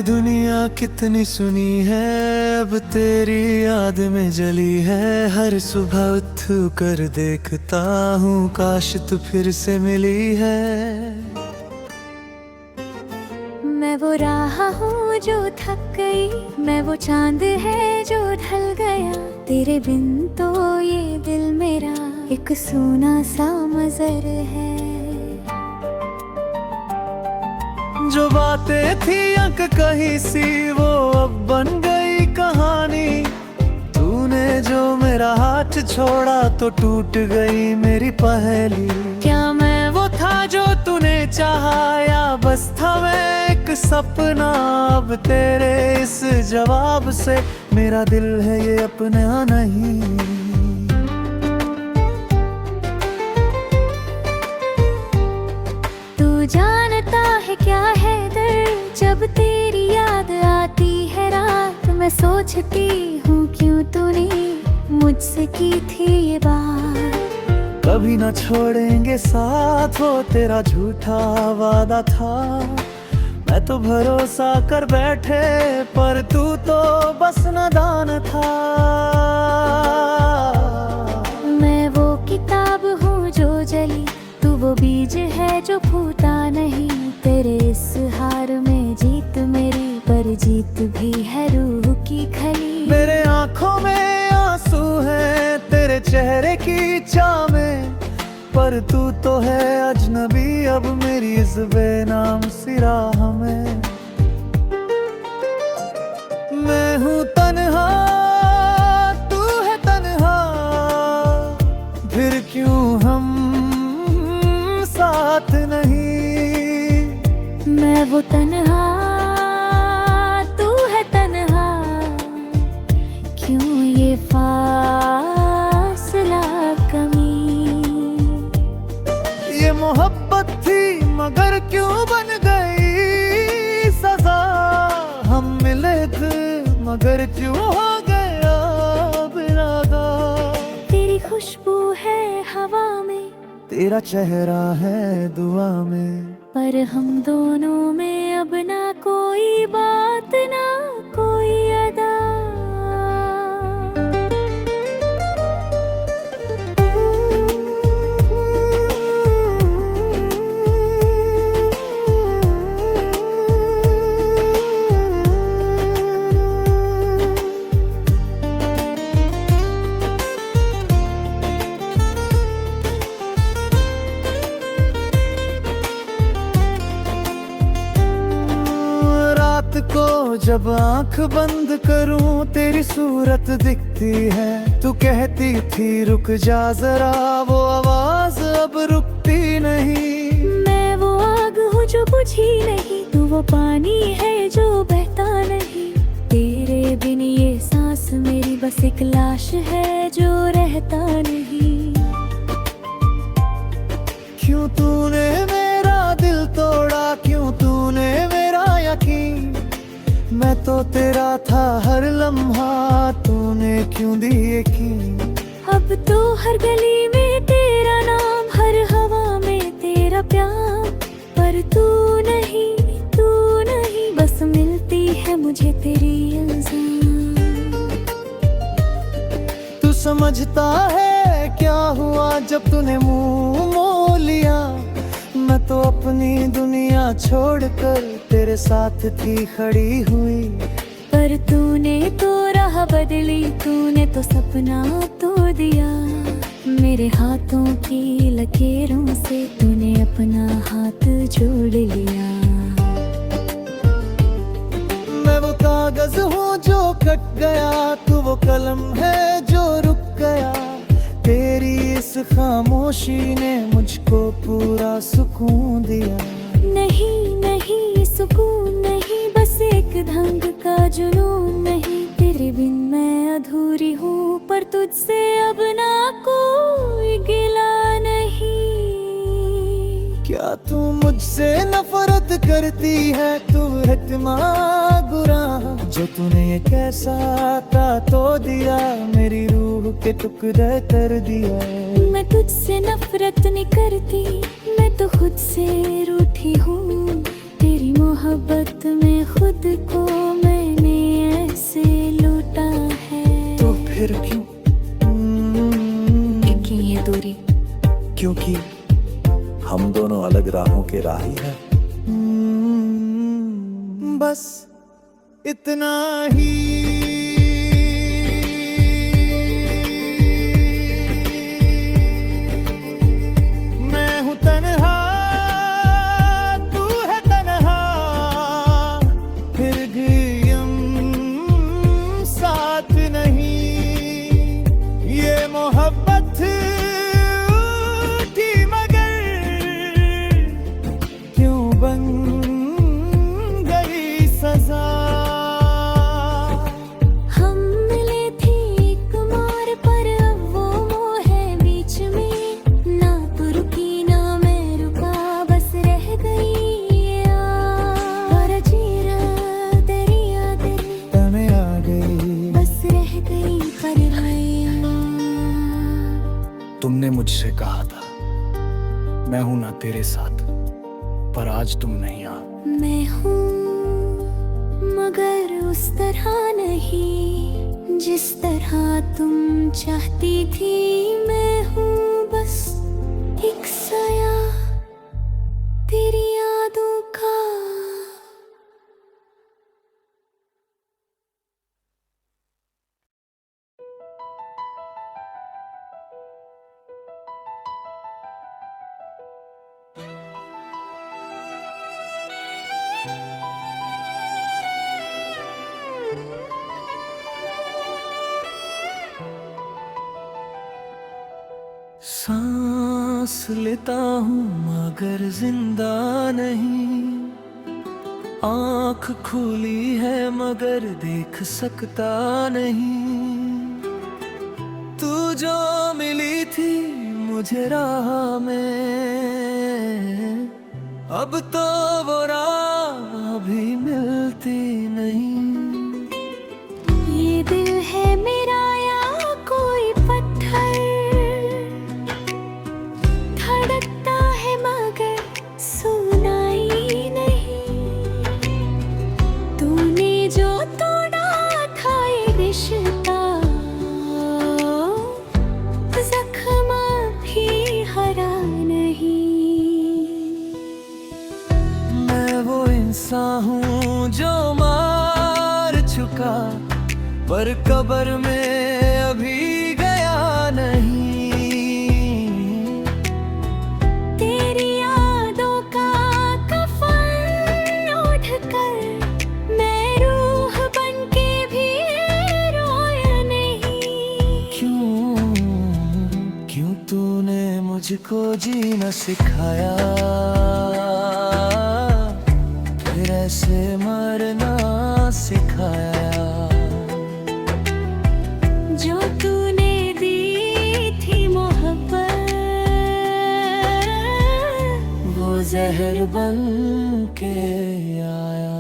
दुनिया कितनी सुनी है, अब तेरी याद में जली है। हर सुबह उठ कर देखता हूँ, काश तू फिर से मिली है। मैं वो राह हूँ जो थक गई, मैं वो चांद है जो ढल गया। तेरे बिन तो ये दिल मेरा एक सूना सा मज़र है। जो बातें थी अंक कहीं सी, वो अब बन गई कहानी। तूने जो मेरा हाथ छोड़ा तो टूट गई मेरी पहेली। क्या मैं वो था जो तूने चाहा, या बस था मैं एक सपना? अब तेरे इस जवाब से मेरा दिल है ये अपना नहीं। तू जानता है क्या है दर्द, जब तेरी याद आती है रात। मैं सोचती हूँ क्यों तूने मुझसे की थी ये बात। कभी ना छोड़ेंगे साथ, वो तेरा झूठा वादा था। मैं तो भरोसा कर बैठे, पर तू तो बस नादान था। मैं वो किताब हूँ जो जली, तू वो बीज है जो फूटा नहीं। तेरे इस हार में जीत मेरी, पर जीत भी है रूह की खली। मेरे आँखों में आंसू हैं तेरे चेहरे की चाह में, पर तू तो है अजनबी अब मेरी इस बेनाम सी राह में। मैं हूँ तन्हा, तू है तन्हा, फिर क्यों हम साथ नहीं? मैं वो तन्हा, तू है तन्हा, क्यों ये फासला कमी? ये मोहब्बत थी मगर क्यों बन गई सजा? हम मिले थे मगर क्यों हो गया बिरादा? तेरी खुशबू है हवा में, तेरा चेहरा है दुआ में, पर हम दोनों में अब ना कोई बात ना कोई अदा। को जब आंख बंद करूं तेरी सूरत दिखती है। तू कहती थी रुक जा जरा, वो आवाज अब रुकती नहीं। मैं वो आग हूँ जो बुझी नहीं, तू वो पानी है जो बहता नहीं। तेरे बिन ये सांस मेरी बस एक लाश है जो रहता नहीं। क्यों तूने मेरा दिल तोड़ा, क्यों तूने मेरा यकीन? मैं तो तेरा था हर लम्हा, तूने क्यों दी यकीन? अब तो हर गली में तेरा नाम, हर हवा में तेरा प्यार। पर तू नहीं, बस मिलती है मुझे तेरी इल्जाम। तू समझता है क्या हुआ जब तूने मुंह मोड़ लिया? मैं तो अपनी दुनिया छोड़कर तेरे साथ थी खड़ी हुई। पर तूने तो राह बदली, तूने तो सपना तो दिया। मेरे हाथों की लकीरों से तूने अपना हाथ जोड़ लिया। मैं वो कागज हूँ जो कट गया, तू वो कलम है जो रुक गया। तेरी इस खामोशी ने मुझको पूरा सुकून दिया। नहीं सुकून नहीं, बस एक ढंग का जुनून नहीं। तेरे बिन मैं अधूरी हूँ, पर तुझसे अब ना कोई गिला नहीं। क्या तू मुझसे नफरत करती है? तू है बुरा जो तूने ये कैसा था तो दिया, मेरी रूह के टुकड़े कर दिया। मैं तुझसे नफरत नहीं करती, मैं तो खुद से रूठी हूँ। तेरी मोहब्बत में खुद को मैंने ऐसे लूटा है। तो फिर क्यों क्योंकि ये दूरी, क्योंकि हम दोनों अलग राहों के राही हैं। बस इतना ही। मैं हूँ तन्हा, तू है तन्हा, फिर भी हम साथ नहीं। ये मोहब्बत थी मगर क्यों बन गई सजा। हम मिले थे एक मार पर, अब वो मोह है बीच में। ना तू रुकी ना मैं रुका, बस रह गई यार। जीरा दरिया तेरे तने आ गई, बस रह गई पर तुमने मुझसे कहा था मैं हूं ना तेरे साथ, पर आज तुम नहीं आ। मैं हूँ मगर उस तरह नहीं जिस तरह तुम चाहती थी। मैं हूँ बस एक साया तेरी यादों का। सांस लेता हूँ मगर जिंदा नहीं, आँख खुली है मगर देख सकता नहीं। तू जो मिली थी मुझे राह में, अब तो वो राह भी मिलती नहीं। ये दिल है मेरा या कोई पत्थर, धड़कता है मगर सुनाई नहीं। तूने जो तोड़ा था ये रिश्ता, जख्म भी हरा नहीं। मैं वो इंसान हूँ जो मार चुका, पर कब्र में अभी गया नहीं। तेरी यादों का कफन ओढ़ कर मैं रूह बन के भी रोया नहीं। क्यों तूने मुझको जीना सिखाया, फिर ऐसे मरना सिखाया। जो तूने दी थी मोहब्बत, वो जहर बन के आया।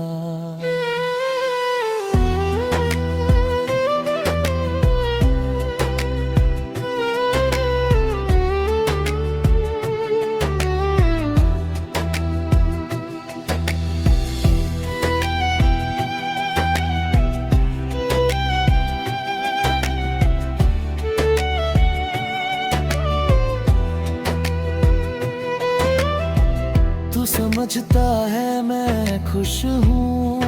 तू समझता है मैं खुश हूँ,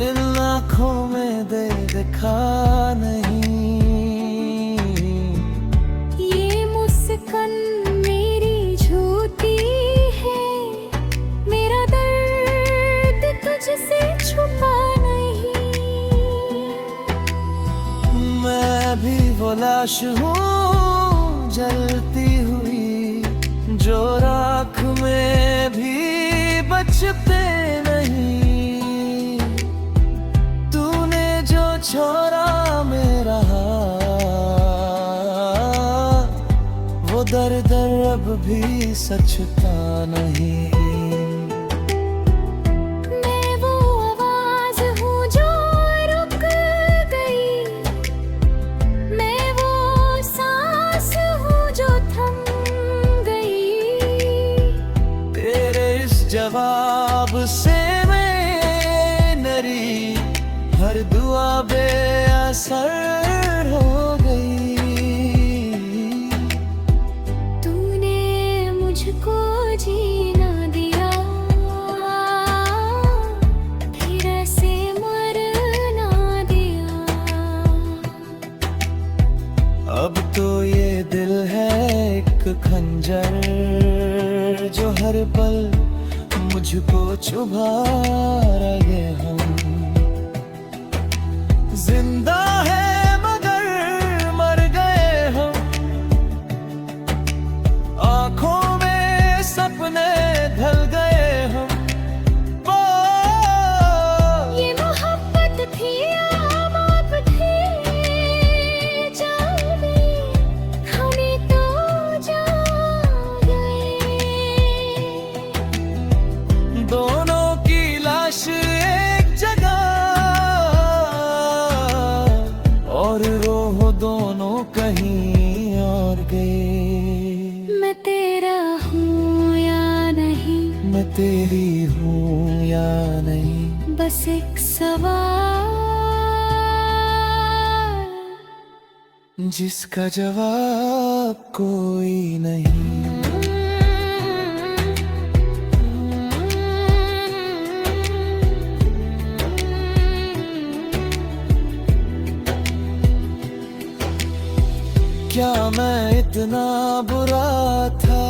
इन आँखों में दे दिखा नहीं। ये मुस्कान मेरी झूठी है, मेरा दर्द तुझसे छुपा नहीं। मैं भी वो लाश हूँ जलती हुई, जो राख में भी बचते नहीं। तूने जो छोड़ा मेरा, वो दर्द अब भी सचता नहीं। मैं वो आवाज हूँ जो रुक गई, मैं वो सांस हूँ जो थम गई। तेरे मेरी हर दुआ बेअसर हो गई। तूने मुझको जीना दिया, फिर ऐसे मरना दिया। अब तो ये दिल है एक खंजर जो हर पल मुझको चुभा रहे हम। जिंदा है मगर मर गए हम, आंखों में सपने ढल गए हम। ओ, ये मोहब्बत थी आप थे जाने, हमें तो जा गए। दोनों की लाश एक जगह और रोह दोनों कहीं और गए। मैं तेरा हूँ या नहीं, मैं तेरी हूँ या नहीं, बस एक सवाल जिसका जवाब कोई नहीं। क्या मैं इतना बुरा था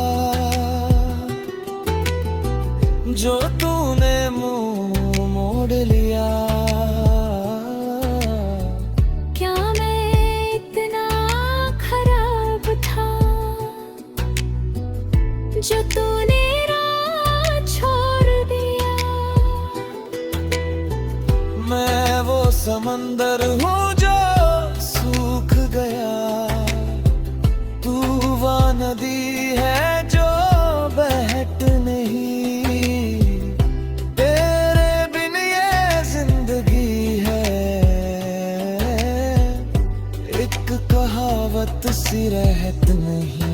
जो तूने मुंह मोड़ लिया? क्या मैं इतना खराब था जो तूने राह छोड़ दिया? मैं वो समंदर हूँ जो सूख गया, तू वो नदी है जो बहत नहीं। तेरे बिन ये जिंदगी है एक कहावत सी रहत नहीं।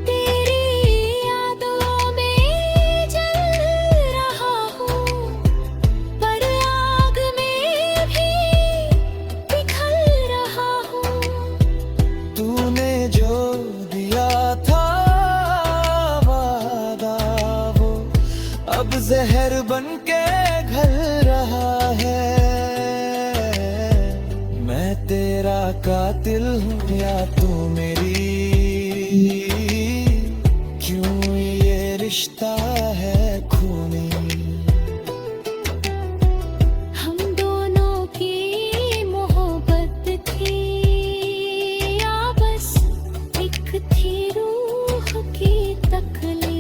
तेरी यादों में जल रहा हूँ, पर आग में भी पिघल रहा हूँ। तूने जो दिया था वादा वो अब जहर बन के घल रहा है। मैं तेरा कातिल हूँ या तू मेरी, क्यों ये रिश्ता है खूनी? हम दोनों की मोहब्बत थी या बस एक थी रूह की तकलीफ?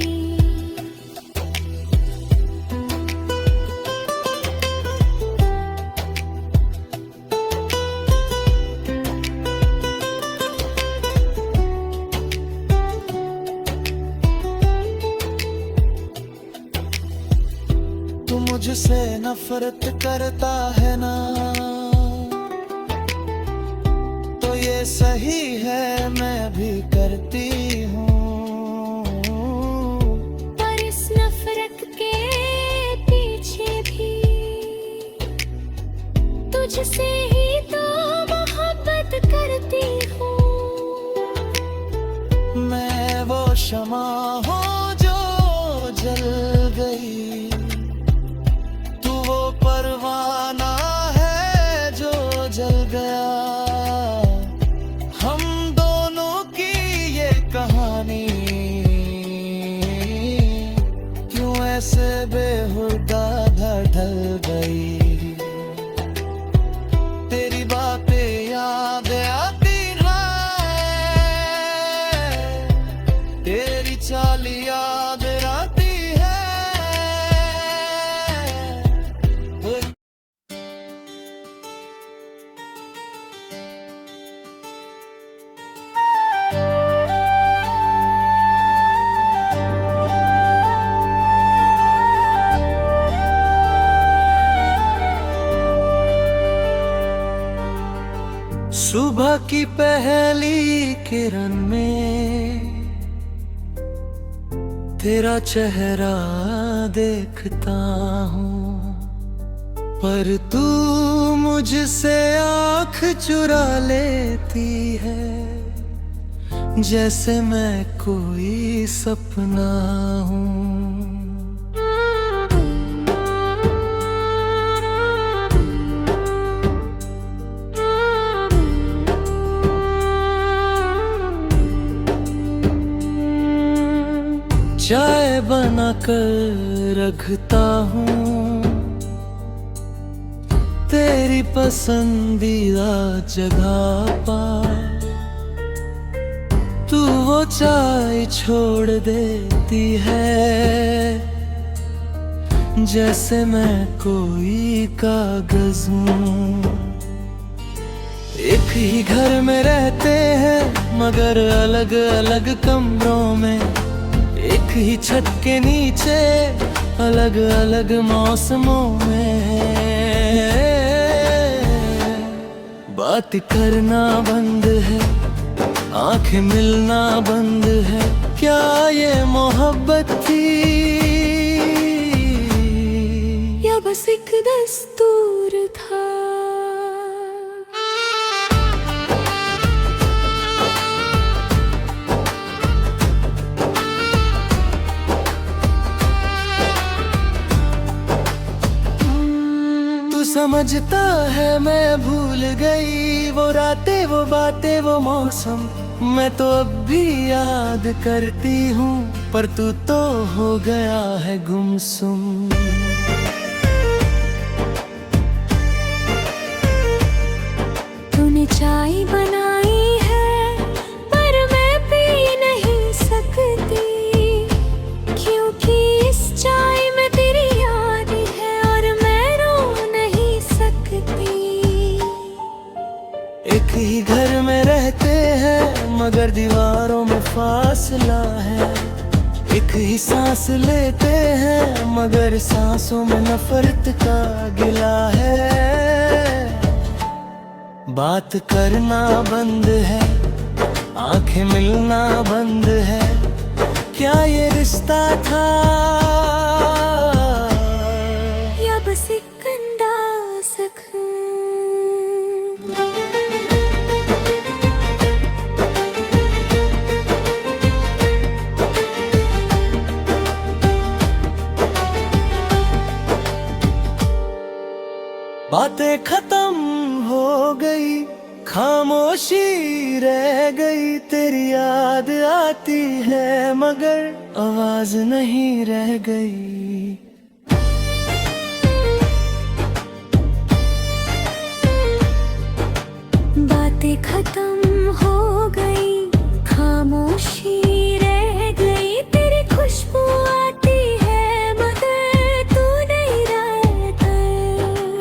तू मुझसे नफरत करता है ना, तो ये सही है मैं भी करती हूँ। पर इस नफरत के पीछे भी तुझसे ही तो मोहब्बत करती हूँ। मैं वो शमा हूँ जो जल गई, तू वो परवाना है जो जल गया। हम दोनों की ये कहानी क्यों ऐसे बेहुदा ढल गई? तेरी बातें याद आती हैं, तेरी चाल याद आती है। सुबह की पहली किरण में तेरा चेहरा देखता हूँ, पर तू मुझसे आँख चुरा लेती है, जैसे मैं कोई सपना हूँ। चाय बना कर रखता हूँ तेरी पसंदीदा जगह पर, तू वो चाय छोड़ देती है, जैसे मैं कोई कागज हूँ। एक ही घर में रहते हैं मगर अलग अलग कमरों में, एक ही छत के नीचे अलग अलग मौसमों में। बात करना बंद है, आंखें मिलना बंद है, क्या ये मोहब्बत थी या बस एक दस्तूर था? समझता है मैं भूल गई वो रातें, वो बातें, वो मौसम, मैं तो अब भी याद करती हूँ, पर तू तो हो गया है गुमसुम। तूने चाय बनाई है पर मैं पी नहीं सकती, क्योंकि इस चाय में तेरी याद है और मैं रो नहीं सकती। एक ही घर में रहते हैं मगर दीवारों में फासला है, एक ही सांस लेते हैं मगर सांसों में नफरत का गिला है। बात करना बंद है, आंखें मिलना बंद है, क्या ये रिश्ता था या बस एक अंदाज़ था? बातें खत्म हो गई, खामोशी रह गई, तेरी याद आती है मगर आवाज नहीं रह गई। बातें खत्म हो गई, खामोशी रह गई, तेरी खुशबू आती है मगर तू नहीं रहता।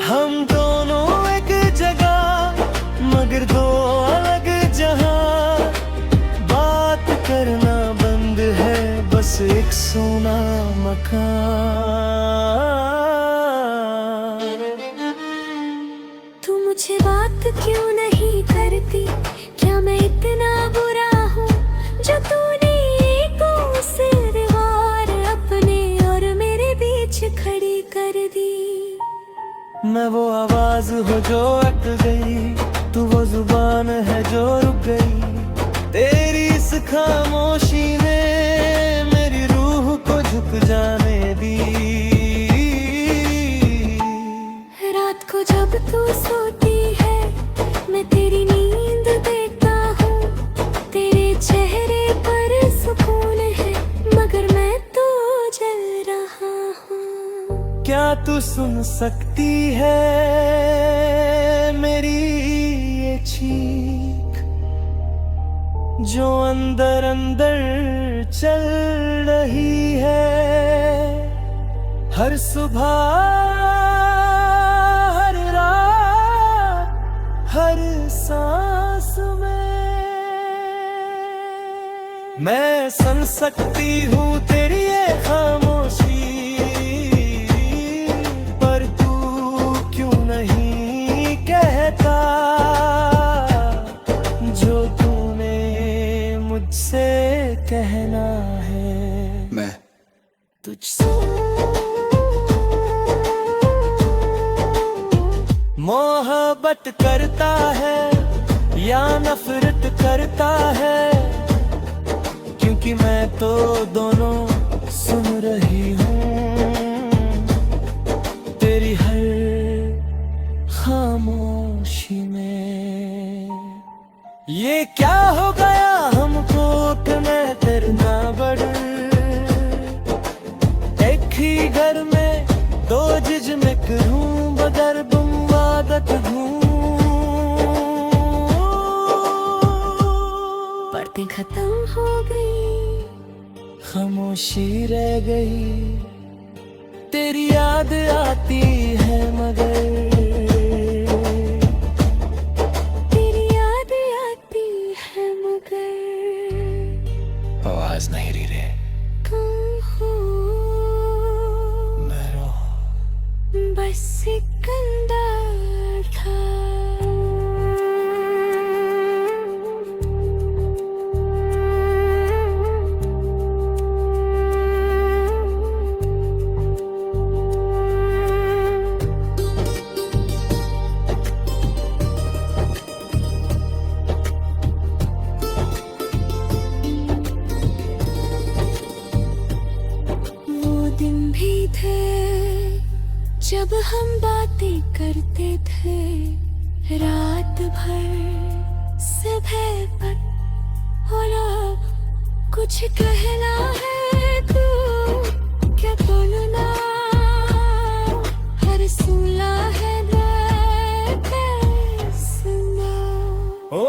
हम दोनों एक जगह मगर दो अलग जहां, बात करना बंद है, बस एक सोना मकान। तू मुझे बात क्यों नहीं करती, क्या मैं इतना बुरा हूँ जो तूने को सिरवार अपने और मेरे बीच खड़ी कर दी। मैं वो आवाज हो जो अट गई, तू वो जुबान है जो रुक गई, तेरी इस खामोशी ने मेरी रूह को झुक जाने दी। रात को जब तू सोती है मैं तेरी नींद देखता हूँ, तेरे चेहरे पर सुकून है मगर मैं तो जल रहा हूँ। क्या तू सुन सकती है मेरी ये चीख जो अंदर अंदर चल रही है, हर सुबह हर रात हर सांस में। मैं सुन सकती हूँ तेरी ये खामोशी, पर तू क्यों नहीं कहता जो तूने मुझसे कहना है। मैं तुझसे मोहब्बत करता है या नफरत करता है, क्योंकि मैं तो दोनों सुन रही हूँ तेरी हर खामोशी में। ये क्या हो गया हमको कि मैं तेरे ना बढ़ूं, एक ही घर में दो जिस्म हूँ, बदर तुम आदत हूँ। बातें खत्म हो गई, खामोशी रह गई, तेरी याद आती है मगर तेरी याद आती है मगर आवाज नहीं रही रे। कम हो बस एक अंदाज था। वो दिन भी थे जब हम बातें करते थे रात भर सुबह तक, और अब कुछ कहना है तो क्या बोलना, हर सूला है सुना। ओ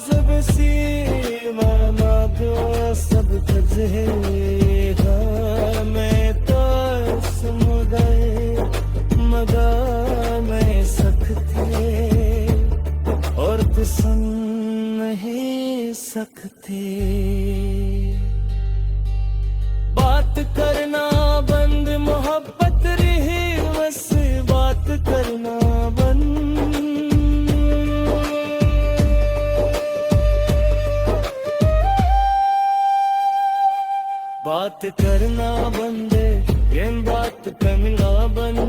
सब सीमा दो सब तुझे, मैं तो समुदाय मगर मैं सकते और तो सुन नहीं सकते। बात करना बंद, मोहब्बत रही बस बात करना बंद। बात करना बंद, ये बात करना बंद।